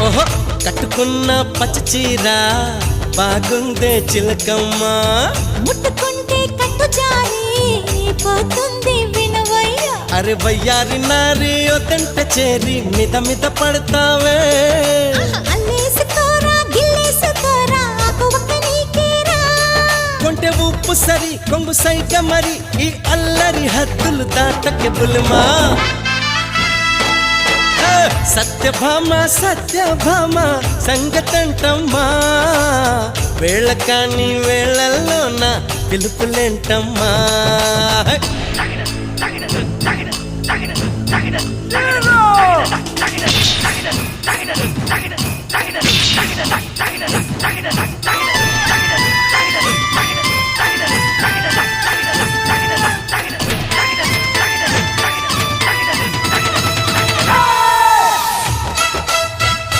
ఓహో కట్టుకున్న పచ్చ చీర బాగుందే చిలకమ్మ ముట్టుకుంటే కట్టు జారి పోతుంది వినవయ్య అరే వయ్యారి నారి ఒదంట చేరి మిద మిద పడతావే అల్లేసుకోరా గిల్లేసుకోరా ఆకువక్క నీకేరా కొంటె ఉప్పు సరి కొంగు సైక మరి ఈ అల్లరి హద్దులు దాటకే బుల్మా సత్యభామ సంగతంటమ్మా వేళ కాని వేళల్లోన పిలుపులేంటమ్మా Tagina.